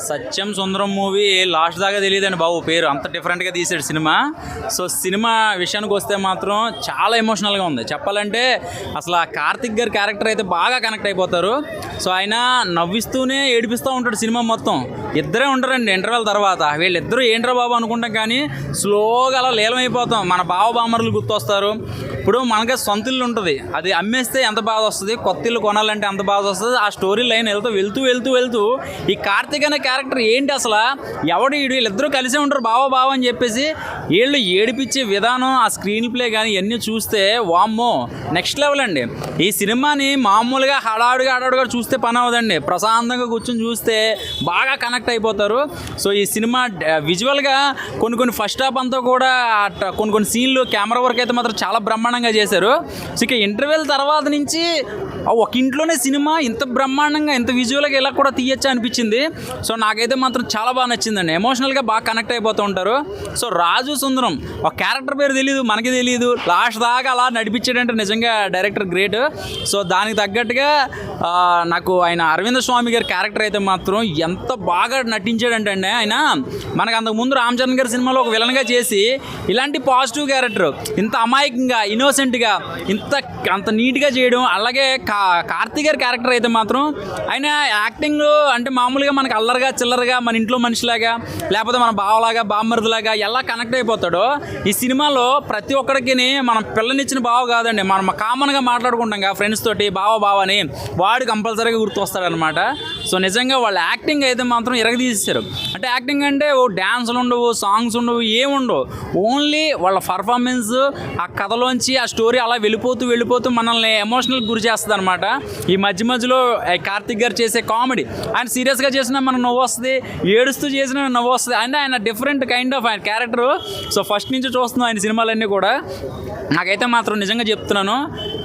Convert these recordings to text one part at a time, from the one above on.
సత్యం సుందరం movie last దాకా తెలియదండి బాబు, పేరు అంత డిఫరెంట్గా తీసాడు సినిమా. సో సినిమా విషయానికి వస్తే మాత్రం చాలా ఎమోషనల్గా ఉంది. చెప్పాలంటే అసలు ఆ కార్తిక్ గారి క్యారెక్టర్ అయితే బాగా కనెక్ట్ అయిపోతారు. సో ఆయన నవ్విస్తూనే ఏడిపిస్తూ ఉంటాడు సినిమా మొత్తం. ఇద్దరే ఉంటారండి ఇంటర్వెల్ తర్వాత. వీళ్ళిద్దరూ ఏంట్రా బాబు అనుకుంటాం కానీ స్లోగా అలా లీలమైపోతాం. మన బావ బామ్మర్లు గుర్తొస్తారు. ఇప్పుడు మనకి సొంత ఇల్లు ఉంటుంది, అది అమ్మేస్తే ఎంత బాధ వస్తుంది, కొత్త ఇల్లు కొనాలంటే ఎంత బాధ వస్తుంది. ఆ స్టోరీ లైన్ వెళ్తూ ఈ కార్తిక్ అనే క్యారెక్టర్ ఏంటి అసలు ఎవడు వీళ్ళిద్దరూ కలిసే ఉంటారు బావ అని చెప్పేసి వీళ్ళు ఏడిపించే విధానం, ఆ స్క్రీన్ ప్లే కానీ ఇవన్నీ చూస్తే వామ్మో నెక్స్ట్ లెవెల్ అండి. ఈ సినిమాని మామూలుగా హడావుడిగా చూస్తే పని అవ్వదండి. ప్రశాంతంగా కూర్చొని చూస్తే బాగా కనెక్ట్ అయిపోతారు. సో ఈ సినిమా విజువల్గా కొన్ని ఫస్ట్ హాఫ్ అంతా కూడా కొన్ని సీన్లు కెమెరా వర్క్ అయితే మాత్రం చాలా బ్రహ్మాండంగా చేశారు. సో ఇక ఇంటర్వెల్ తర్వాత నుంచి ఒక ఇంట్లోనే సినిమా ఇంత బ్రహ్మాండంగా ఇంత విజువల్గా ఇలా కూడా తీయచ్చా అనిపించింది. సో నాకైతే మాత్రం చాలా బాగా నచ్చిందండి. ఎమోషనల్గా బాగా కనెక్ట్ అయిపోతూ ఉంటారు. సో రాజు సుందరం ఒక క్యారెక్టర్ పేరు తెలియదు, మనకి తెలియదు, లాస్ట్ దాకా అలా నడిపించాడంటే నిజంగా డైరెక్టర్ గ్రేట్. సో దానికి తగ్గట్టుగా నాకు ఆయన అరవింద స్వామి గారి క్యారెక్టర్ అయితే మాత్రం ఎంత బాగా నటించాడంటే అండి, ఆయన మనకు అంతకుముందు రామ్ చరణ్ గారి సినిమాలో ఒక విలన్గా చేసి ఇలాంటి పాజిటివ్ క్యారెక్టర్ ఇంత అమాయకంగా ఇన్నోసెంట్గా అంత నీట్గా చేయడం. అలాగే కార్తీక్ గారి క్యారెక్టర్ అయితే మాత్రం ఆయన యాక్టింగ్ అంటే మామూలుగా మనకు అల్లరిగా చిల్లరగా మన ఇంట్లో మనిషిలాగా లేకపోతే మన బావలాగా బామ్మరిదిలాగా ఎలా కనెక్ట్ అయిపోతాడో ఈ సినిమాలో ప్రతి ఒక్కడికి మనం పిల్లనిచ్చిన బావ కాదండి, మనం కామన్గా మాట్లాడుకుంటాం కదా ఫ్రెండ్స్ తోటి బావ అని, వాడు కంపల్సరీగా గుర్తొస్తాడనమాట. సో నిజంగా వాళ్ళ యాక్టింగ్ అయితే మాత్రం ఇరగదీసేశారు. అంటే యాక్టింగ్ అంటే ఓ డ్యాన్సులు ఉండవు, సాంగ్స్ ఉండవు, ఏముండవు, ఓన్లీ వాళ్ళ పర్ఫార్మెన్స్ ఆ కథలోంచి ఆ స్టోరీ అలా వెళ్ళిపోతూ మనల్ని ఎమోషనల్ గురి చేస్తుంది అనమాట. ఈ మధ్యలో కార్తిక్ గారు చేసే కామెడీ, ఆయన సీరియస్గా చేసినా మనకు నవ్వు వస్తుంది, ఏడుస్తూ చేసినా నవ్వు వస్తుంది. అంటే ఆయన డిఫరెంట్ కైండ్ ఆఫ్ ఆయన క్యారెక్టర్. సో ఫస్ట్ నుంచి చూస్తున్నాం ఆయన సినిమాలన్నీ కూడా. నాకైతే మాత్రం నిజంగా చెప్తున్నాను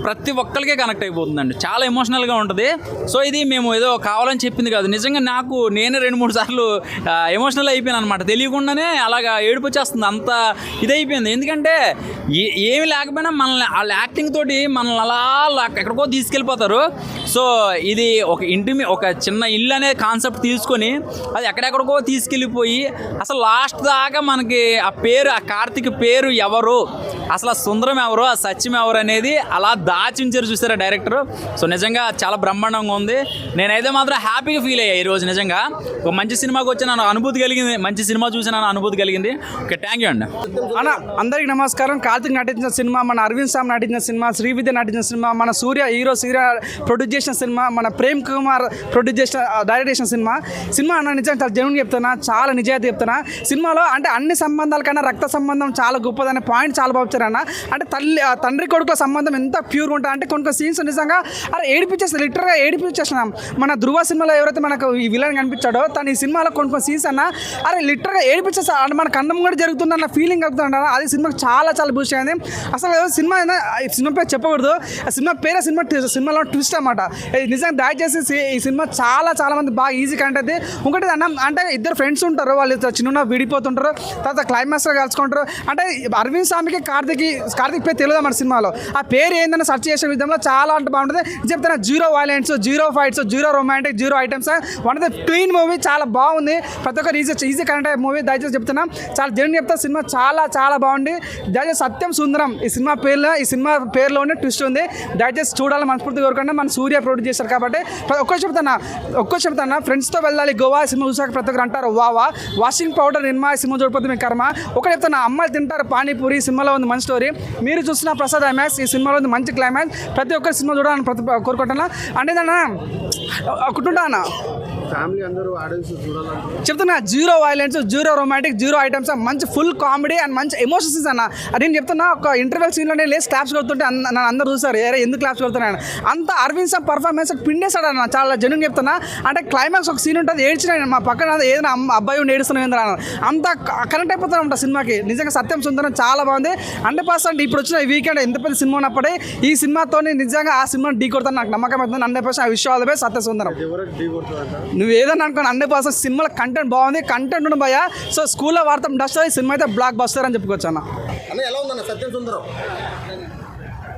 ప్రతి ఒక్కరికే కనెక్ట్ అయిపోతుందండి, చాలా ఎమోషనల్గా ఉంటుంది. సో ఇది మేము ఏదో కావాలని చెప్పింది కాదు, నిజంగా నేనే 2-3 సార్లు ఎమోషనల్ అయిపోయాను అనమాట. తెలియకుండానే అలాగా ఏడుపు వచ్చేస్తుంది, అంత ఇదైపోయింది. ఎందుకంటే ఏమి లేకపోయినా మనల్ని వాళ్ళ యాక్టింగ్ తోటి మనల్ని అలా ఎక్కడికో తీసుకెళ్ళిపోతారు. సో ఇది ఒక చిన్న ఇల్లు అనే కాన్సెప్ట్ తీసుకొని అది ఎక్కడెక్కడికో తీసుకెళ్ళిపోయి అసలు లాస్ట్ దాకా మనకి ఆ కార్తీక్ పేరు ఎవరు, అసలు ఆ సుందరం ఎవరు, ఆ సత్యం ఎవరు అనేది అలా దాచించారు చూసారా డైరెక్టర్. సో నిజంగా చాలా బ్రహ్మాండంగా ఉంది. నేనైతే మాత్రం హ్యాపీగా ఫీల్ అయ్యా ఈరోజు. నిజంగా ఒక మంచి సినిమాకి వచ్చి నాకు అనుభూతి కలిగింది, మంచి సినిమా చూసి నాకు అనుభూతి కలిగింది. ఓకే, థ్యాంక్ యూ అండి. అన్న అందరికీ నమస్కారం. కార్తిక్ నటించిన సినిమా, మన అరవింద్ సామ్ నటించిన సినిమా, శ్రీవిద్య నటించిన సినిమా, మన సూర్య ప్రొడ్యూస్ చేసిన సినిమా, మన ప్రేమ్ కుమార్ డైరెక్ట్ చేసిన సినిమా అన్న నిజంగా చాలా జెన్యూన్ చెప్తున్నా, చాలా నిజాయితీ చెప్తున్నా. సినిమాలో అంటే అన్ని సంబంధాల కన్నా రక్త సంబంధం చాలా గొప్పదనే పాయింట్ చాలా బాగా వచ్చారన్న. అంటే తండ్రి కొడుకుల సంబంధం ఎంత ప్యూర్గా ఉంటుంది అంటే కొన్ని సీన్స్ నిజంగా ఏడిపించేస్తాం, లిటరల్గా ఏడిపించేస్తున్నాం. మన ధృవ సినిమాలో ఎవరైతే మనకు ఈ విలన్ కనిపించాడో తను ఈ సినిమాలో కొన్ని సీన్స్ అన్న లిటరల్గా ఏడిపించేస్తా, అంటే మన కన్నం కూడా జరుగుతుందన్న ఫీలింగ్ కలుగుతుంట. అది సినిమాకి చాలా బూస్ట్ అయింది. అసలు సినిమా పేరు చెప్పకూడదు, సినిమాలో ట్విస్ట్ అన్నమాట. నిజంగా దయచేసి ఈ సినిమా చాలా మంది బాగా ఈజీ కనెక్ట్ అయితే. ఇంకోటి అన్న అంటే ఇద్దరు ఫ్రెండ్స్ ఉంటారు, వాళ్ళు చిన్న విడిపోతుంటారు, తర్వాత క్లైమాక్స్లో కలుసుకుంటారు. అంటే అరవింద్ స్వామికి కార్తిక్ పేరు తెలియదు మన సినిమాలో. ఆ పేరు ఏందని సెర్చ్ చేసే విధంలో చాలా అంటే బాగుంటుంది. చెప్తాను, 0 violence, 0 fights, 0 romantic, 0 items, one of the clean movie, చాలా బాగుంది. ప్రతి ఒక్కరు ఈజీ కనెక్ట్ అయ్యే మూవీ. దయచేసి చెప్తున్నాం, చాలా జెన్యూన్ చెప్తా. సినిమా చాలా బాగుంది. దయచేసి సత్యం సుందరం ఈ సినిమా పేరులోనే ట్విస్ట్ ఉంది. దయచేసి చూడాలని మనస్ఫూర్తిగా కోరుకుంటే మన సూర్య ప్రొడ్యూస్ చేశారు కాబట్టి ఒక్కో చెప్తాను ఫ్రెండ్స్తో వెళ్ళాలి గోవా సినిమా చూసాక ప్రతి ఒక్కరు అంటారు వాషింగ్ పౌడర్ నిర్మా సినిమా చూడకపోతే మీ కర్మ. ఒకటి చెప్తాను, అమ్మాయిలు తింటారు పానీపూరి సినిమాలో ఉంది మంచి స్టోరీ. మీరు చూసిన ప్రసాద్ ఐమాక్స్ ఈ సినిమాలో ఉంది మంచి క్లైమాక్స్. ప్రతి ఒక్కరు సినిమా చూడాలని కోరుకుంటున్నా. అంటే ఒకటి అన్న ఫ్యామిలీ అందరూ ఆడియన్స్ చెప్తున్నా, 0 వైలెన్స్, 0 రొమాంటిక్, 0 ఐటమ్స్, మంచి ఫుల్ కామెడీ అండ్ మంచి ఎమోషన్స్ అన్న. నేను చెప్తున్నా, ఒక ఇంటర్వెల్ సీన్లో నేను లేచి క్లాప్స్ కొడుతుంటే నన్ను అందరూ చూస్తారు, ఎందుకు క్లాప్స్ కొడుతున్నాను అంత అరవింద్ సామ్ పర్ఫార్మెన్స్ పిండేశాడు అన్న. చాలా జెన్యూన్ చెప్తున్నా. అంటే క్లైమాక్స్ ఒక సీన్ ఉంటుంది, ఏడ్చిన మా పక్కన ఏదైనా అబ్బాయి ఉండి ఏడుస్తున్నాను అంత కనెక్ట్ అయిపోతాను అంట సినిమాకి. నిజంగా సత్యం సుందరం చాలా బాగుంది. 100% ఇప్పుడు వచ్చిన ఈ వీకెండ్ ఎంత పెద్ద సినిమా ఉన్నప్పుడే ఈ సినిమాతో నిజంగా ఆ సినిమాని ఢీ కొడతాను నాకు నమ్మకం అవుతుంది. 100% ఆ విషయాలు బై సత్య సుందరం. నువ్వు ఏదన్నా అనుకోని 100% సినిమాలో కంటెంట్ బాగుంది, కంటెంట్ ఉండు భయ. సో స్కూల్లో వాడతాం డస్ట్, ఈ సినిమా అయితే బ్లాక్ బస్టర్ అని చెప్పుకోవచ్చు అన్న. ఎలా ఉందన్న సత్యం సుందరం?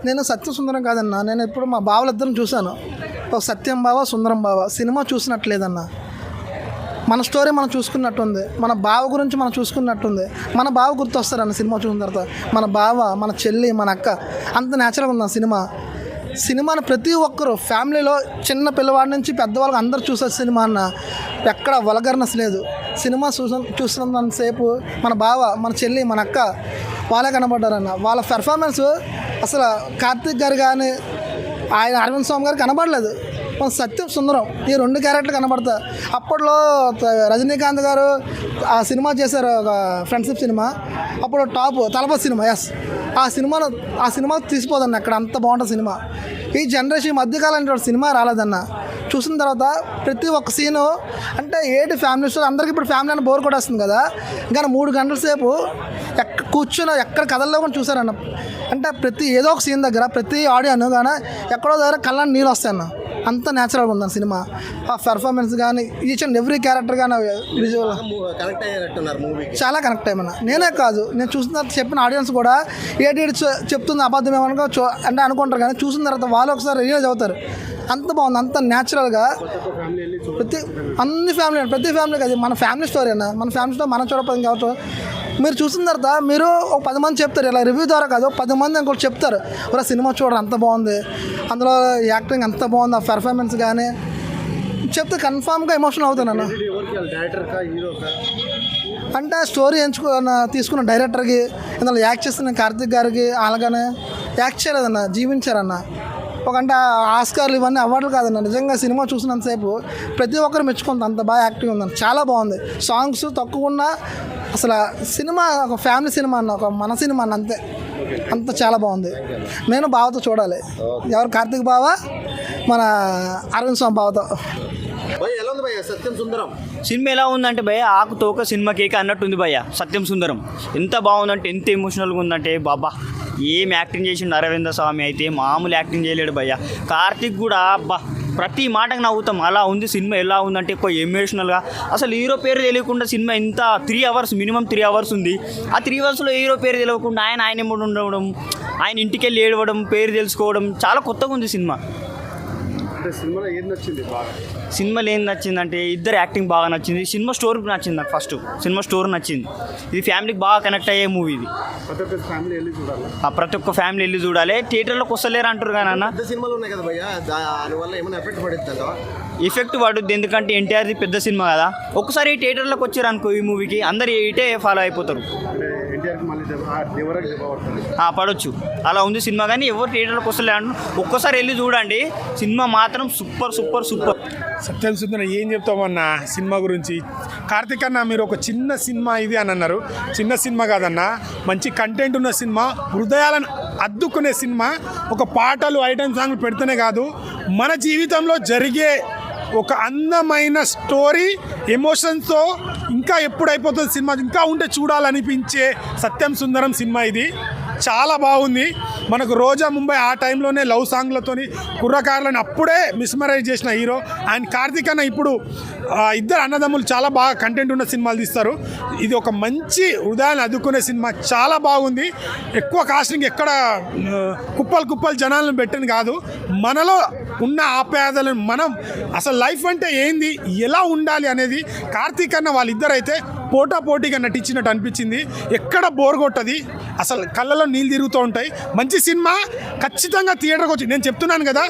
నేను సత్య సుందరం కాదన్నా, నేను ఇప్పుడు మా బావలిద్దరం చూశాను. ఒక సత్యం బావ, సుందరం బావ సినిమా చూసినట్లేదన్నా. మన స్టోరీ మనం చూసుకున్నట్టుంది, మన బావ గురించి మనం చూసుకున్నట్టుంది. మన బావ గుర్తొస్తారన్న సినిమా చూసిన తర్వాత. మన బావ, మన చెల్లి, మన అక్క, అంత న్యాచురల్గా ఉంది ఆ సినిమా. సినిమాని ప్రతి ఒక్కరు ఫ్యామిలీలో చిన్న పిల్లవాడి నుంచి పెద్దవాళ్ళకి అందరూ చూసే సినిమా అన్న. ఎక్కడ వల్గర్నెస్ లేదు. సినిమా చూసినంతసేపు మన బావ, మన చెల్లి, మన అక్క వాళ్ళే కనబడ్డారన్న. వాళ్ళ పెర్ఫార్మెన్స్ అసలు కార్తీక్ గారు కానీ ఆయన అరవింద్ స్వామి గారు కనబడలేదు. మన సత్యం సుందరం ఈ 2 క్యారెక్టర్లు కనబడతాయి. అప్పట్లో రజనీకాంత్ గారు ఆ సినిమా చేశారు, ఒక ఫ్రెండ్షిప్ సినిమా, అప్పుడు టాప్ తలపతి సినిమా. ఆ సినిమా తీసిపోదన్న. అక్కడ అంత బాగుంటుంది సినిమా. ఈ జనరేషన్ మధ్యకాలంలో సినిమా రాలేదన్న. చూసిన తర్వాత ప్రతి ఒక్క సీను అంటే ఏటి ఫ్యామిలీ స్టోరీ. అందరికీ ఇప్పుడు ఫ్యామిలీ అని బోర్ కొట్టేస్తుంది కదా, కానీ 3 గంటల సేపు కూర్చొని ఎక్కడ కథల్లో కూడా చూసారన్న. అంటే ప్రతి ఏదో ఒక సీన్ దగ్గర ప్రతి ఆడియన్ కానీ ఎక్కడో దగ్గర కళ్ళని నీళ్ళు వస్తాయన్న. అంత న్యాచురల్గా ఉందన్న సినిమా. ఆ పెర్ఫార్మెన్స్ కానీ ఈచ్ అండ్ ఎవ్రీ క్యారెక్టర్ కానీ విజువల్ కనెక్ట్ అయ్యారట్టున్నారు మూవీ. చాలా కనెక్ట్ అయ్యమన్నా. నేనే కాదు, నేను చూసిన తర్వాత చెప్పిన ఆడియన్స్ కూడా ఏటి చెప్తుంది అబద్ధం ఏమనుకో అంటే అనుకుంటారు, కానీ చూసిన తర్వాత వాళ్ళు ఒకసారి రియలైజ్ అవుతారు. అంత బాగుంది, అంత న్యాచురల్గా. ప్రతి ఫ్యామిలీ కాదు, మన ఫ్యామిలీ స్టోరీ అన్న. మన ఫ్యామిలీ స్టోరీ మనం చూడకపోతే కాబట్టి మీరు చూసిన తర్వాత మీరు ఒక 10 మంది చెప్తారు, ఇలా రివ్యూ ద్వారా కాదు, 10 మంది ఇంకోటి చెప్తారు, ఒక సినిమా చూడరు అంత బాగుంది, అందులో యాక్టింగ్ అంత బాగుంది, ఆ పెర్ఫార్మెన్స్ కానీ చెప్తే కన్ఫామ్గా ఎమోషనల్ అవుతాను అన్న. అంటే స్టోరీ తీసుకున్న డైరెక్టర్కి, ఇందులో యాక్ట్ చేస్తున్న కార్తీక్ గారికి అలాగనే యాక్ట్ చేయలేదన్న, జీవించారన్న. అంటే ఆస్కార్లు ఇవన్నీ అవార్డులు కాదన్న. నిజంగా సినిమా చూసినంతసేపు ప్రతి ఒక్కరు మెచ్చుకుంది, అంత బాగా యాక్టింగ్ ఉందన్న. చాలా బాగుంది. సాంగ్స్ తక్కువ ఉన్నా అసలు సినిమా ఒక ఫ్యామిలీ సినిమా అన్న, ఒక మన సినిమా అన్న. అంతే, అంత చాలా బాగుంది. నేను బావతో చూడాలి. ఎవరు? కార్తీక్ బావ, మన అరవింద్ స్వామి బావతో. ఎలా ఉంది భయ్య సత్యం సుందరం సినిమా? ఎలా ఉందంటే భయ్య ఆకు తోక సినిమా కేక అన్నట్టుంది భయ్య. సత్యం సుందరం ఎంత బాగుందంటే, ఎంత ఎమోషనల్గా ఉందంటే బాబా, ఏం యాక్టింగ్ చేసిండు అరవింద స్వామి అయితే మామూలు యాక్టింగ్ చేయలేడు భయ్య. కార్తీక్ కూడా అబ్బా ప్రతి మాటకు నవ్వుతాం, అలా ఉంది సినిమా. ఎలా ఉందంటే ఎక్కువ ఎమోషనల్గా, అసలు హీరో పేరు తెలియకుండా సినిమా ఇంత 3 అవర్స్, మినిమం 3 అవర్స్ ఉంది. ఆ 3 అవర్స్లో హీరో పేరు తెలియకుండా ఆయన ఉండడం, ఆయన ఇంటికి వెళ్ళి ఏడవడం, పేరు తెలుసుకోవడం, చాలా కొత్తగా ఉంది సినిమా. సినిమాలో ఏది నచ్చింది బాగా? సినిమాలో ఏం నచ్చిందంటే ఇద్దరు యాక్టింగ్ బాగా నచ్చింది. సినిమా స్టోరీ నచ్చింది నాకు. ఫస్ట్ సినిమా స్టోరీ నచ్చింది. ఇది ఫ్యామిలీకి బాగా కనెక్ట్ అయ్యే మూవీ ఇది. ప్రతి ఒక్క ఫ్యామిలీ వెళ్ళి చూడాలి. ప్రతి ఒక్క ఫ్యామిలీ వెళ్ళి చూడాలి. థియేటర్లోకి వస్తలేరు అంటారు కానీ అన్న, పెద్ద సినిమాలు ఉన్నాయి కదా భయ్య, దానివల్ల ఏమైనా ఎఫెక్ట్ పడుతుందా? ఎఫెక్ట్ పడుద్ది. ఎందుకంటే ఎన్టీఆర్ది పెద్ద సినిమా కదా. ఒక్కసారి థియేటర్లోకి వచ్చారు అనుకో ఈ మూవీకి, అందరు ఇటే ఫాలో అయిపోతారు. పడవచ్చు, అలా ఉంది సినిమా. కానీ ఎవరు థియేటర్లోకి వస్తలే అంటారు. ఒక్కసారి వెళ్ళి చూడండి, సినిమా మాత్రం సూపర్ సూపర్ సూపర్. సత్యం సుందరం ఏం చెప్తామన్నా సినిమా గురించి? కార్తీక్ అన్న, మీరు ఒక చిన్న సినిమా ఇది అని అన్నారు. చిన్న సినిమా కాదన్నా, మంచి కంటెంట్ ఉన్న సినిమా, హృదయాలను అద్దుకునే సినిమా. ఒక పాటలు, ఐటమ్ సాంగ్లు పెడితేనే కాదు, మన జీవితంలో జరిగే ఒక అందమైన స్టోరీ, ఎమోషన్స్తో ఇంకా ఎప్పుడు అయిపోతుంది సినిమా, ఇంకా ఉంటే చూడాలనిపించే సత్యం సుందరం సినిమా ఇది. చాలా బాగుంది. మనకు రోజా ముంబై ఆ టైంలోనే లవ్ సాంగ్లతోని కుర్రకారులను అప్పుడే మిస్మరైజ్ చేసిన హీరో. అండ్ కార్తీక్ అన్న ఇప్పుడు ఇద్దరు అన్నదమ్ములు చాలా బాగా కంటెంట్ ఉన్న సినిమాలు తీస్తారు. ఇది ఒక మంచి హృదయాన్ని అద్దుకునే సినిమా, చాలా బాగుంది. ఎక్కువ కాస్టింగ్ ఎక్కడ కుప్పలు జనాలను పెట్టింది కాదు, మనలో ఉన్న ఆప్యాయతలను, మనం అసలు లైఫ్ అంటే ఏంది, ఎలా ఉండాలి అనేది కార్తీక్ అన్న వాళ్ళిద్దరైతే పోటాపోటీగా నటించినట్టు అనిపించింది. ఎక్కడ బోర్ కొట్టది, అసలు కళ్ళలో నీళ్ళు తిరుగుతూ ఉంటాయి. మంచి సినిమా, ఖచ్చితంగా థియేటర్కి వచ్చి, నేను చెప్తున్నాను కదా,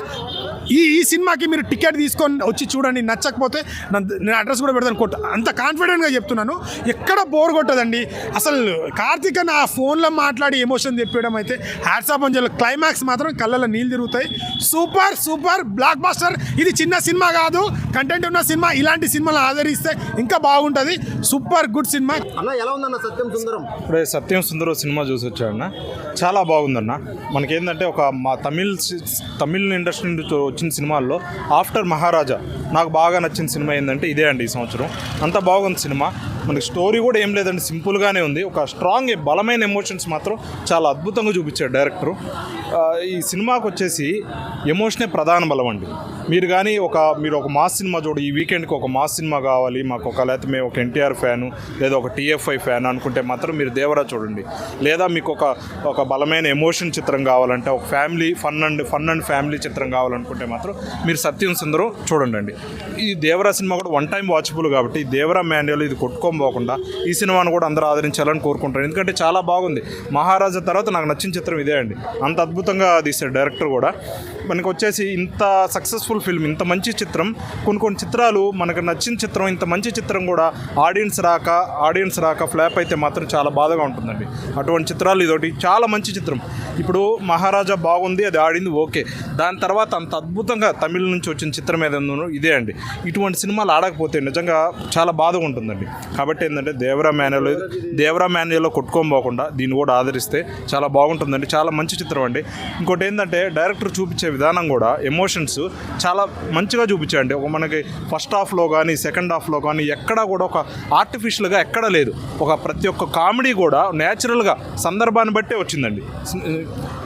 ఈ సినిమాకి మీరు టికెట్ తీసుకొని వచ్చి చూడండి. నచ్చకపోతే నేను అడ్రస్ కూడా పెడతాను, అంత కాన్ఫిడెంట్గా చెప్తున్నాను. ఎక్కడ బోర్ కొట్టదండి. అసలు కార్తీక్ అన్న ఆ ఫోన్లో మాట్లాడి ఎమోషన్ తెప్పడం అయితే హ్యాట్స్ ఆఫ్ అని చెప్పి, క్లైమాక్స్ మాత్రం కళ్ళలో నీళ్ళు తిరుగుతాయి. Super super block buster. ఇది చిన్న సినిమా కాదు, కంటెంట్ ఉన్న సినిమా. ఇలాంటి సినిమాలు ఆదరిస్తే ఇంకా బాగుంటుంది. సూపర్ గుడ్ సినిమా అన్న. ఎలా ఉందన్న సత్యం సుందరం? ఇప్పుడే సత్యం సుందరం సినిమా చూసి వచ్చాడన్న, చాలా బాగుందన్న. మనకేంటంటే ఒక మా తమిళ్ ఇండస్ట్రీ నుండి వచ్చిన సినిమాల్లో ఆఫ్టర్ మహారాజా నాకు బాగా నచ్చిన సినిమా ఏంటంటే ఇదే అండి. ఈ సంవత్సరం అంత బాగుంది సినిమా. మనకి స్టోరీ కూడా ఏం లేదండి, సింపుల్గానే ఉంది. ఒక స్ట్రాంగ్ బలమైన ఎమోషన్స్ మాత్రం చాలా అద్భుతంగా చూపించాడు డైరెక్టరు. ఈ సినిమాకి వచ్చేసి ఎమోషనే ప్రధాన బలం అండి. మీరు కానీ మీరు ఒక మాస్ సినిమా చూడు, ఈ వీకెండ్కి ఒక మాస్ సినిమా కావాలి మాకు, లేకపోతే మేము ఒక ఎన్టీఆర్ ఫ్యాను లేదా ఒక టీఎఫ్ఐ ఫ్యాన్ అనుకుంటే మాత్రం మీరు దేవరా చూడండి. లేదా మీకు ఒక బలమైన ఎమోషన్ చిత్రం కావాలంటే, ఒక ఫ్యామిలీ ఫన్ అండ్ ఫ్యామిలీ చిత్రం కావాలనుకుంటే మాత్రం మీరు సత్యం సుందరం చూడండి. ఈ దేవరా సినిమా కూడా వన్ టైం వాచబుల్ కాబట్టి దేవరా మాన్యువల్ ఇది కొట్టుకోబోకుండా ఈ సినిమాను కూడా అందరూ ఆదరించాలని కోరుకుంటాను. ఎందుకంటే చాలా బాగుంది. మహారాజా తర్వాత నాకు నచ్చిన చిత్రం ఇదే అండి. అంత అద్భుతంగా తీశాడు డైరెక్టర్ కూడా. మనకు వచ్చేసి ఇంత సక్సెస్ఫుల్ ఫిల్మ్, ఇంత మంచి చిత్రం, కొన్ని చిత్రాలు మనకు నచ్చిన చిత్రం, ఇంత మంచి చిత్రం కూడా ఆడియన్స్ రాక ఫ్లాప్ అయితే మాత్రం చాలా బాధగా ఉంటుందండి. అటువంటి చిత్రాలు ఇదొకటి చాలా మంచి చిత్రం. ఇప్పుడు మహారాజా బాగుంది, అది ఆడింది ఓకే. దాని తర్వాత అంత అద్భుతంగా తమిళ నుంచి వచ్చిన చిత్రం ఏదైనా ఇదే అండి. ఇటువంటి సినిమాలు ఆడకపోతే నిజంగా చాలా బాధగా ఉంటుందండి. కాబట్టి ఏంటంటే దేవరా మాన్యువల్లో కొట్టుకోబోకుండా దీన్ని కూడా ఆదరిస్తే చాలా బాగుంటుందండి. చాలా మంచి చిత్రం అండి. ఇంకోటి ఏంటంటే డైరెక్టర్ చూపించే విధానం కూడా ఎమోషన్స్ చాలా మంచిగా చూపించండి. ఒక మనకి ఫస్ట్ హాఫ్లో కానీ సెకండ్ హాఫ్లో కానీ ఎక్కడా కూడా ఒక ఆర్టిఫిషియల్గా ఎక్కడా లేదు. ప్రతి ఒక్క కామెడీ కూడా న్యాచురల్గా సందర్భాన్ని బట్టే వచ్చిందండి.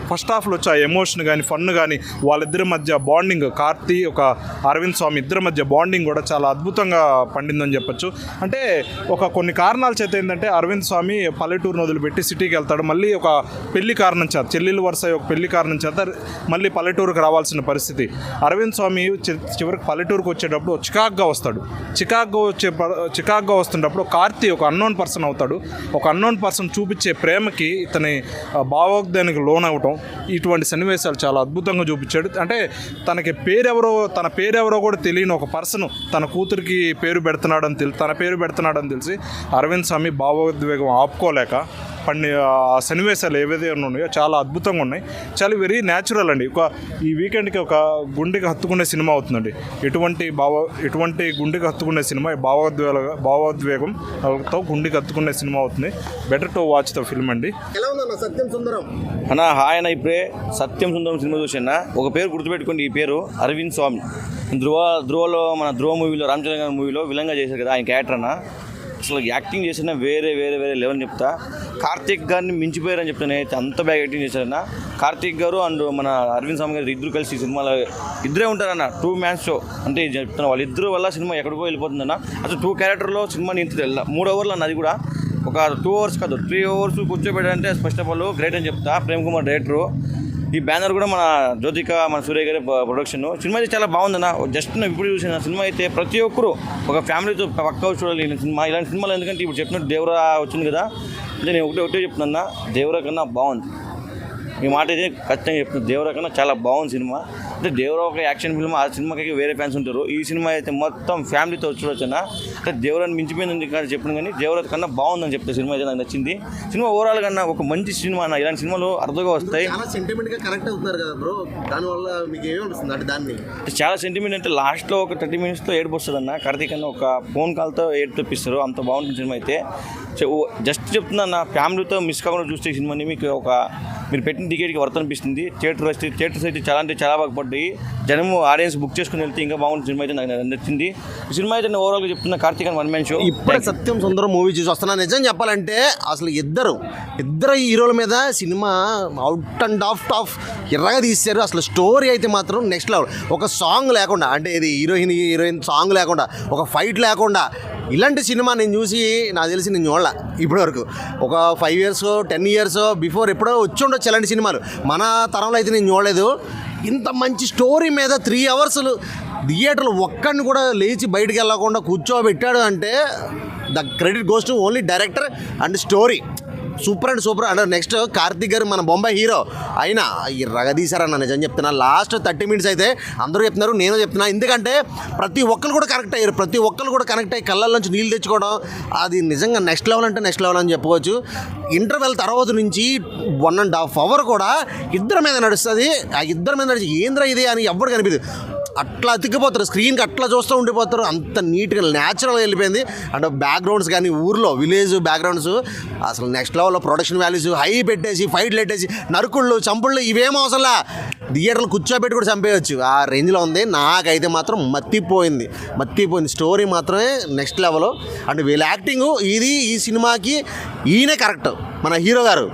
ఫస్ట్ హాఫ్లో వచ్చే ఎమోషన్ కానీ ఫన్ కానీ వాళ్ళిద్దరి మధ్య బాండింగ్, కార్తీ అరవింద్ స్వామి ఇద్దరి మధ్య బాండింగ్ కూడా చాలా అద్భుతంగా పండిందని చెప్పొచ్చు. అంటే కొన్ని కారణాల చేత ఏంటంటే అరవింద్ స్వామి పల్లెటూరును వదిలిపెట్టి సిటీకి వెళ్తాడు. మళ్ళీ ఒక పెళ్లి కారణం చేత, చెల్లెలు వరుస ఒక పెళ్లి కారణం చేత మళ్ళీ పల్లెటూరుకు రావాల్సిన పరిస్థితి. అరవింద్ స్వామి చివరికి పల్లెటూరుకు వచ్చేటప్పుడు చికాగ్గా వస్తాడు. చికాగ్గా వస్తున్నప్పుడు కార్తీ ఒక అన్నోన్ పర్సన్ అవుతాడు. ఒక అన్నోన్ పర్సన్ చూపించే ప్రేమకి ఇతని భావోద్వేగానికి లోన్ అవటం, ఇటువంటి సన్నివేశాలు చాలా అద్భుతంగా చూపించాడు. అంటే తన పేరెవరో కూడా తెలియని ఒక పర్సన్ తన కూతురికి తన పేరు పెడుతున్నాడని తెలిసి అరవింద్ స్వామి భావోద్వేగం ఆపుకోలేక ఆ సన్నివేశాలు ఏవైతే ఉన్నాయో చాలా అద్భుతంగా ఉన్నాయి. చాలా వెరీ న్యాచురల్ అండి. ఈ వీకెండ్కి ఒక గుండెకి హత్తుకునే సినిమా అవుతుందండి. ఎటువంటి గుండెకి హత్తుకునే సినిమా భావోద్వేగంతో గుండెకి హత్తుకునే సినిమా అవుతుంది. Better to watch the film అండి. ఎలా ఉందన్న సత్యం సుందరం? ఆయన ఇప్పుడే సత్యం సుందరం సినిమా చూసినా ఒక పేరు గుర్తుపెట్టుకోండి. ఈ పేరు అరవింద్ స్వామి. ధ్రువలో మన ధ్రువ మూవీలో రామచంద్ర గారి మూవీలో విలంగా చేశారు కదా ఆయన క్యారెక్టర్ అన్న. అసలు యాక్టింగ్ చేసిన వేరే లెవెల్ చెప్తా. కార్తీక్ గారిని మించిపోయారని చెప్తాను. అంత బాగా యాక్టింగ్ చేశారన్న కార్తీక్ గారు అండ్ మన అరవింద్ స్వామి గారు ఇద్దరు కలిసి సినిమాలో ఇద్దరే ఉంటారన్న. 2 man షో అంటే చెప్తాను. వాళ్ళిద్దరు వల్ల సినిమా ఎక్కడికో వెళ్ళిపోతుందన్న. అసలు 2 characterలో సినిమాని ఇంత 3 hours అన్న. అది కూడా ఒక 2 hours కాదు 3 hours కూర్చోబెట్టారంటే ఫస్ట్ ఆఫ్ ఆల్ గ్రేట్ అని చెప్తా. ప్రేమ్ కుమార్ డైరెక్టరు. ఈ బ్యానర్ కూడా మన జ్యోతిక, మన సూర్య గారి ప్రొడక్షన్. సినిమా అయితే చాలా బాగుందన్న. జస్ట్ ఇప్పుడు చూసిన సినిమా అయితే ప్రతి ఒక్కరు ఒక ఫ్యామిలీతో పక్కా చూడాలి సినిమా. ఇలాంటి సినిమాలు ఎందుకంటే ఇప్పుడు చెప్పినట్టు దేవరా వచ్చింది కదా, అంటే నేను ఒకటే చెప్తున్నా, దేవరా కన్నా బాగుంది. ఈ మాట అయితే ఖచ్చితంగా చెప్తున్నాను. దేవరా కన్నా చాలా బాగుంది సినిమా. అంటే దేవరా ఒక యాక్షన్ ఫిల్మ్, ఆ సినిమాకి వేరే ఫ్యాన్స్ ఉంటారు. ఈ సినిమా అయితే మొత్తం ఫ్యామిలీతో చూడొచ్చున్నా. అంటే దేవరాని మించిపోయిందని కానీ చెప్పిన కానీ దేవరా కన్నా బాగుందని చెప్తే సినిమా అయితే నాకు నచ్చింది. సినిమా ఓవరాల్ కన్నా ఒక మంచి సినిమా అన్న. ఇలాంటి సినిమాలు అర్థంగా వస్తాయి. చాలా సెంటిమెంట్గా కనెక్ట్ అవుతున్నారు కదా బ్రో, దానివల్ల మీకు ఏమనిపిస్తుంది? అంటే దాన్ని చాలా సెంటిమెంట్ అంటే లాస్ట్లో ఒక 30 minutes ఏడుపు వస్తుంది అన్న. కార్తీక్ అన్న ఒక ఫోన్ కాల్తో ఏడుపు తెప్పిస్తారు. అంత బాగుంటుంది సినిమా అయితే. జస్ట్ చెప్తున్నా అన్న, ఫ్యామిలీతో మిస్ కాకుండా చూస్తే ఈ సినిమాని మీకు మీరు పెట్టిన టికెట్కి వర్త్ అనిపిస్తుంది. థియేటర్స్ అయితే చాలా బాగా పడ్డాయి. జనము ఆడియన్స్ బుక్ చేసుకుని వెళ్తే ఇంకా బాగుంటుంది సినిమా అయితే నాకు నచ్చింది. ఈ సినిమా అయితే నేను ఓవరాల్గా చెప్తున్నా కార్తీక్ అని 1 man షో. ఇప్పుడే సత్యం సుందరం మూవీ చూసి వస్తున్నా. నిజం చెప్పాలంటే అసలు ఇద్దరు హీరోల మీద సినిమా అవుట్ అండ్ ఆఫ్ ఎర్రగా తీశారు. అసలు స్టోరీ అయితే మాత్రం నెక్స్ట్ లెవెల్. ఒక సాంగ్ లేకుండా, అంటే ఇది హీరోయిన్ సాంగ్ లేకుండా, ఒక ఫైట్ లేకుండా ఇలాంటి సినిమా నేను చూసి నాకు తెలిసి నేను చూడాల ఇప్పటివరకు. ఒక 5 years 10 years బిఫోర్ ఎప్పుడో వచ్చి ఉండొచ్చు ఇలాంటి సినిమాలు. మన తరంలో అయితే నేను చూడలేదు. ఇంత మంచి స్టోరీ మీద 3 hours థియేటర్లో ఒక్కడిని కూడా లేచి బయటికి వెళ్ళకుండా కూర్చోబెట్టాడు అంటే the credit goes to only director and story. Super and next Karthik గారు మన బొంబాయి హీరో అయినా రగదీశారన్న. నిజం చెప్తున్నా. లాస్ట్ 30 minutes అయితే అందరూ చెప్తున్నారు, నేను చెప్తున్నా. ఎందుకంటే ప్రతి ఒక్కరు కూడా కనెక్ట్ అయ్యి కళ్ళల్లోంచి నీళ్ళు తెచ్చుకోవడం, అది నిజంగా నెక్స్ట్ లెవెల్ అని చెప్పుకోవచ్చు. ఇంటర్వెల్ తర్వాత నుంచి 1.5 hours కూడా ఇద్దరి మీద నడుస్తుంది. ఆ ఇద్దరి మీద నడిచి ఏంద్రా ఇది అని ఎవ్వరు కనిపిదు. అట్లా అతికిపోతారు, స్క్రీన్కి అట్లా చూస్తూ ఉండిపోతారు. అంత నీట్గా న్యాచురల్గా వెళ్ళిపోయింది. అంటే బ్యాక్గ్రౌండ్స్ కానీ ఊర్లో విలేజ్ బ్యాక్గ్రౌండ్స్ అసలు నెక్స్ట్ లెవెల్లో ప్రొడక్షన్ వాల్యూస్ హై పెట్టేసి ఫైట్లు పెట్టేసి నరుకుళ్ళు చంపుళ్ళు ఇవేం అవసరంలా థియేటర్లు కూర్చోబెట్టి కూడా చంపేయచ్చు. ఆ రేంజ్లో ఉంది. నాకైతే మాత్రం మత్తిపోయింది. స్టోరీ మాత్రమే నెక్స్ట్ లెవెల్. అంటే వీళ్ళ యాక్టింగ్ ఈ సినిమాకి ఈయనే కరెక్ట్. మన హీరో గారు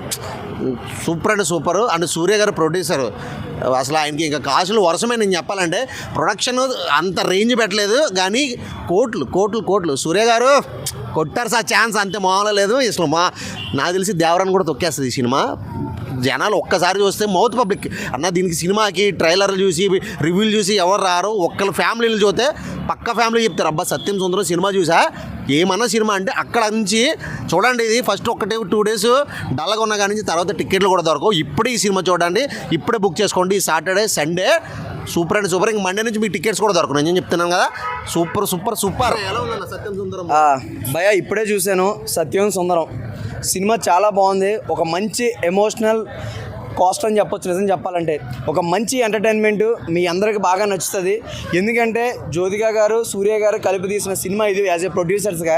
సూపర్ అండ్ సూర్య గారు ప్రొడ్యూసర్. అసలు ఆయనకి ఇంకా కాసులు వర్షమే. నేను చెప్పాలంటే ప్రొడక్షన్ అంత రేంజ్ పెట్టలేదు కానీ కోట్లు సూర్య గారు కొట్టారు సార్ ఛాన్స్. అంతే మామూలు లేదు. అసలు నాకు తెలిసి దేవరాన్ని కూడా తొక్కేస్తుంది ఈ సినిమా. జనాలు ఒక్కసారి చూస్తే మౌత్ పబ్లిక్ అన్న దీనికి సినిమాకి ట్రైలర్లు చూసి రివ్యూలు చూసి ఎవరు రారు, ఒక్కళ్ళ ఫ్యామిలీలు చూస్తే పక్క ఫ్యామిలీ చెప్తారు అబ్బా సత్యం సుందరం సినిమా చూసా ఏమన్నా సినిమా అంటే అక్కడ నుంచి చూడండి. ఇది ఫస్ట్ 1-2 డేస్ డల్గా ఉన్న కాడి నుంచి తర్వాత టికెట్లు కూడా దొరకవు. ఇప్పుడే ఈ సినిమా చూడండి, ఇప్పుడే బుక్ చేసుకోండి. Saturday Sunday super and super. ఇంక మండే నుంచి మీకు టికెట్స్ కూడా దొరకను. నేను చెప్తున్నాను కదా, సూపర్ సూపర్ సూపర్. ఎలా ఉందన్న సత్యం సుందరం? భయ ఇప్పుడే చూశాను సత్యం సుందరం సినిమా, చాలా బాగుంది. ఒక మంచి ఎమోషనల్ కాస్ట్ అని చెప్పొచ్చు. నిజం చెప్పాలంటే ఒక మంచి ఎంటర్టైన్మెంట్ మీ అందరికి బాగా నచ్చుతుంది. ఎందుకంటే జ్యోతిక గారు, సూర్య గారు కలిపి తీసిన సినిమా ఇది. యాజ్ ఏ ప్రొడ్యూసర్స్గా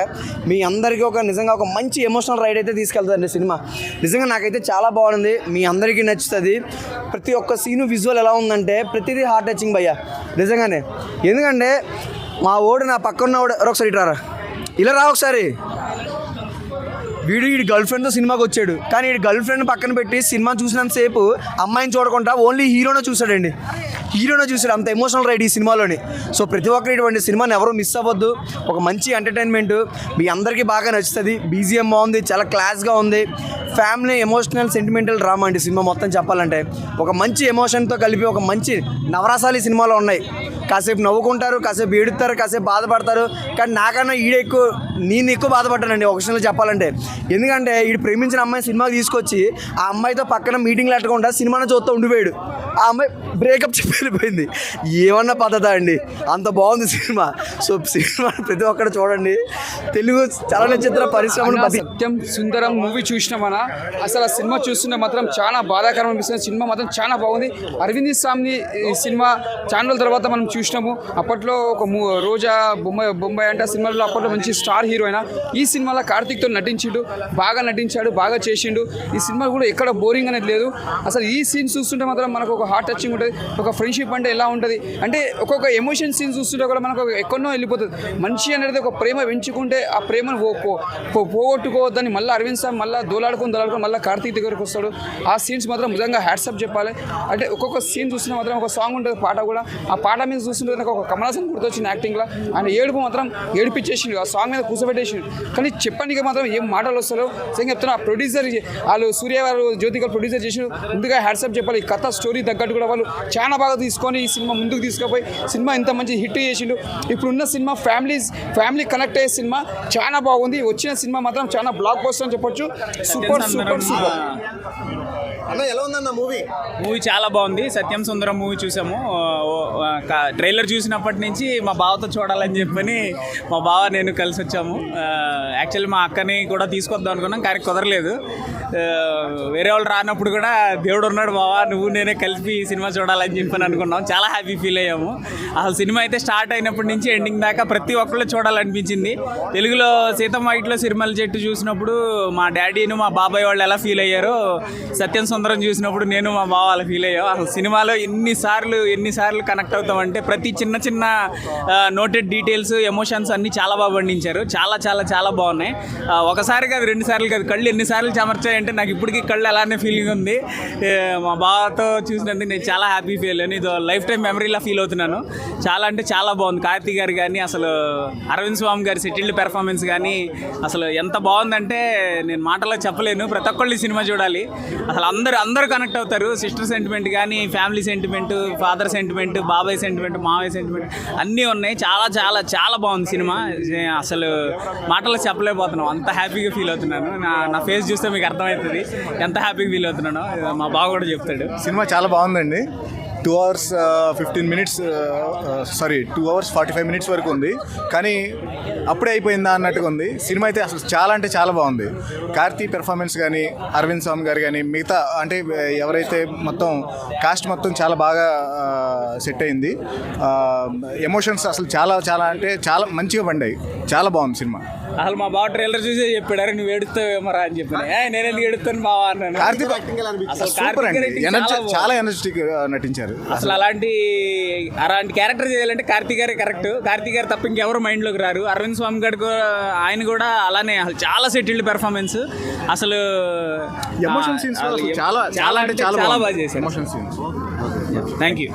మీ అందరికీ నిజంగా ఒక మంచి ఎమోషనల్ రైడ్ అయితే తీసుకెళ్తుందండి సినిమా. నిజంగా నాకైతే చాలా బాగుంది, మీ అందరికీ నచ్చుతుంది. ప్రతి ఒక్క సీను విజువల్ ఎలా ఉందంటే ప్రతిదీ హార్ట్ టచింగ్ భయ్య నిజంగానే. ఎందుకంటే మా ఓడు నా పక్కన ఒకసారి ఇట్రారా, ఇలా రా ఒకసారి. వీడి గర్ల్ ఫ్రెండ్తో సినిమాకి వచ్చాడు, కానీ వీడి గర్ల్ ఫ్రెండ్ పక్కన పెట్టి సినిమా చూసినంతసేపు అమ్మాయిని చూడకుండా ఓన్లీ హీరోనే చూశాడండి. హీరోనే చూశాడు. అంత ఎమోషనల్ రైడ్ ఈ సినిమాలోని. సో ప్రతి ఒక్కరు ఇటువంటి సినిమాని ఎవరు మిస్ అవ్వద్దు. ఒక మంచి ఎంటర్టైన్మెంట్ మీ అందరికీ బాగా నచ్చుతుంది. బీజిఎం బాగుంది, చాలా క్లాస్గా ఉంది. ఫ్యామిలీ ఎమోషనల్ సెంటిమెంటల్ డ్రామా అండి సినిమా మొత్తం చెప్పాలంటే. ఒక మంచి ఎమోషన్తో కలిపి ఒక మంచి నవరసాలు ఈ సినిమాలో ఉన్నాయి. కాసేపు నవ్వుకుంటారు, కాసేపు ఏడుస్తారు, కాసేపు బాధపడతారు. కానీ నాకన్నా నేను ఎక్కువ బాధపడ్డానండి ఒక విషయంలో చెప్పాలంటే. ఎందుకంటే వీడు ప్రేమించిన అమ్మాయి సినిమాకి తీసుకొచ్చి ఆ అమ్మాయితో పక్కన మీటింగ్లు పెట్టకుండా సినిమాను చూస్తూ ఉండిపోయాడు. ఆ అమ్మాయి బ్రేకప్ చెప్పి వెళ్ళిపోయింది. ఏమన్నా పద్ధత అండి, అంత బాగుంది సినిమా. సో సినిమా ప్రతి ఒక్కరు చూడండి. తెలుగు చలనచిత్ర పరిశ్రమను సత్యం సుందరం మూవీ చూసినామన్నా అసలు ఆ సినిమా చూస్తుంటే మాత్రం చాలా బాధాకరం అనిపిస్తుంది. సినిమా మాత్రం చాలా బాగుంది. అరవింద్ స్వామి ఈ సినిమా ఛానల్ తర్వాత మనం చూసినాము. అప్పట్లో ఒక రోజా బొంబాయి అంటే ఆ సినిమాలో అప్పట్లో మంచి స్టార్ హీరోయిన్. ఈ సినిమాలో కార్తీక్తో నటించిండు, బాగా నటించాడు, బాగా చేసిండు. ఈ సినిమా కూడా ఎక్కడ బోరింగ్ అనేది లేదు. అసలు ఈ సీన్స్ చూస్తుంటే మాత్రం మనకు ఒక హార్ట్ టచింగ్ ఉంటుంది. ఒక ఫ్రెండ్షిప్ అంటే ఎలా ఉంటుంది అంటే ఒక్కొక్క ఎమోషన్ సీన్స్ చూస్తుంటే కూడా మనకు ఎక్కడో వెళ్ళిపోతుంది. మనిషి అనేది ఒక ప్రేమ పెంచుకుంటే ఆ ప్రేమను పోగొట్టుకోవద్దని మళ్ళీ అరవింద్ స్వామి మళ్ళీ దోలాడుకొని మళ్ళీ కార్తీక్ దగ్గరికి వస్తాడు. ఆ సీన్స్ మాత్రం నిజంగా హ్యాట్సప్ చెప్పాలి. అంటే ఒక్కొక్క సీన్ చూస్తున్న మాత్రం ఒక సాంగ్ ఉంటుంది, పాట కూడా. ఆ పాట మీద చూస్తుంటే నాకు ఒక కమల్ హాసన్ గుర్తొచ్చింది యాక్టింగ్లో. ఆయన ఏడుపు మాత్రం ఏడిపించేసిండు, ఆ సాంగ్ మీద కూర్చోబెట్టేసిండు. కానీ చెప్పడానికి మాత్రం ఏం మాటలు వస్తారో నిజంగా చెప్తున్నా. ఆ ప్రొడ్యూసర్ వాళ్ళు సూర్య వారు జ్యోతిక ప్రొడ్యూసర్ చేసి ముందుగా హ్యాట్సప్ చెప్పాలి. ఈ కథ స్టోరీ తగ్గట్టు కూడా వాళ్ళు చాలా బాగా తీసుకొని ఈ సినిమా ముందుకు తీసుకుపోయి సినిమా ఇంత మంచి హిట్ చేసిండు. ఇప్పుడున్న సినిమా ఫ్యామిలీ కనెక్ట్ అయ్యే సినిమా చాలా బాగుంది. వచ్చిన సినిమా మాత్రం చాలా బ్లాక్ బస్టర్ అని చెప్పొచ్చు. Super super super. అన్న ఎలా ఉందన్న మూవీ చాలా బాగుంది. సత్యం సుందరం మూవీ చూసాము. ట్రైలర్ చూసినప్పటి నుంచి మా బావతో చూడాలని చెప్పని మా బావ నేను కలిసి వచ్చాము. యాక్చువల్లీ మా అక్కని కూడా తీసుకొద్దాం అనుకున్నాం, కానీ కుదరలేదు. వేరే వాళ్ళు రానప్పుడు కూడా దేవుడు ఉన్నాడు బావా, నువ్వు నేనే కలిపి సినిమా చూడాలని చెప్పని అనుకున్నాం. చాలా హ్యాపీ ఫీల్ అయ్యాము. అసలు సినిమా అయితే స్టార్ట్ అయినప్పటి నుంచి ఎండింగ్ దాకా ప్రతి ఒక్కళ్ళు చూడాలనిపించింది. తెలుగులో సీతమ్మ ఇట్లో సిరిమల్ల చెట్టు చూసినప్పుడు మా డాడీను మా బాబాయ్ వాళ్ళు ఎలా ఫీల్ అయ్యారో సత్యం సుందరం చూసినప్పుడు నేను మా బావ అలా ఫీల్ అయ్యాం. అసలు సినిమాలో ఎన్నిసార్లు కనెక్ట్ అవుతామంటే ప్రతి చిన్న నోటెడ్ డీటెయిల్స్, ఎమోషన్స్ అన్నీ చాలా బాగా పండించారు. చాలా చాలా చాలా బాగున్నాయి. ఒకసారి కాదు, 2 సార్లు కాదు, కళ్ళు ఎన్నిసార్లు చెమర్చాయంటే నాకు ఇప్పటికీ కళ్ళు అలానే ఫీలింగ్ ఉంది. మా బావతో చూసినందుకు నేను చాలా హ్యాపీ ఫీల్ అయ్యాను. ఇది లైఫ్ టైం మెమరీలా ఫీల్ అవుతున్నాను. చాలా అంటే చాలా బాగుంది. కార్తీక్ గారు కానీ, అసలు అరవింద్ స్వామి గారి సెటిల్డ్ పెర్ఫార్మెన్స్ కానీ అసలు ఎంత బాగుందంటే నేను మాటల్లో చెప్పలేను. ప్రతి ఒక్కళ్ళు ఈ సినిమా చూడాలి. అసలు అందరూ కనెక్ట్ అవుతారు. సిస్టర్ సెంటిమెంట్ కానీ, ఫ్యామిలీ సెంటిమెంట్, ఫాదర్ సెంటిమెంట్, బాబాయ్ సెంటిమెంట్, మావయ్య సెంటిమెంట్ అన్నీ ఉన్నాయి. చాలా చాలా చాలా బాగుంది సినిమా. అసలు మాటల్లో చెప్పలేకపోతున్నాం, అంత హ్యాపీగా ఫీల్ అవుతున్నాను. నా ఫేస్ చూస్తే మీకు అర్థమవుతుంది ఎంత హ్యాపీగా ఫీల్ అవుతున్నానో. మా బావ కూడా చెప్తాడు. సినిమా చాలా బాగుందండి. 2 hours 15 minutes 2 hours 45 minutes వరకు ఉంది, కానీ అప్పుడే అయిపోయిందా అన్నట్టుగా ఉంది. సినిమా అయితే అసలు చాలా అంటే చాలా బాగుంది. కార్తీక్ పెర్ఫార్మెన్స్ కానీ, అరవింద్ స్వామి గారు కానీ, మిగతా అంటే ఎవరైతే మొత్తం కాస్ట్ మొత్తం చాలా బాగా సెట్ అయింది. ఎమోషన్స్ అసలు చాలా చాలా అంటే చాలా మంచిగా పండాయి. చాలా బాగుంది సినిమా. అసలు మా బావ ట్రైలర్ చూసే చెప్పాడు, అరే నువ్వు ఏడుస్తావేమరా అని చెప్పి. నేను ఎందుకు ఏడుస్తాను బావా అన్నాను. కార్తీక్ సూపర్ అండి, చాలా ఎనర్జెటిక్ నటించారు. అసలు అలాంటి క్యారెక్టర్ చేయాలంటే కార్తీక్ గారే కరెక్ట్. కార్తీక్ గారు తప్ప ఇంకెవరు మైండ్లోకి రారు. అరవింద్ స్వామి గారు ఆయన కూడా అలానే అసలు చాలా సెటిల్డ్ పెర్ఫార్మెన్స్. అసలు ఎమోషన్ సీన్స్ చాలా చాలా అంటే చాలా బాగా చేశారు. Emotion scenes. Thank you.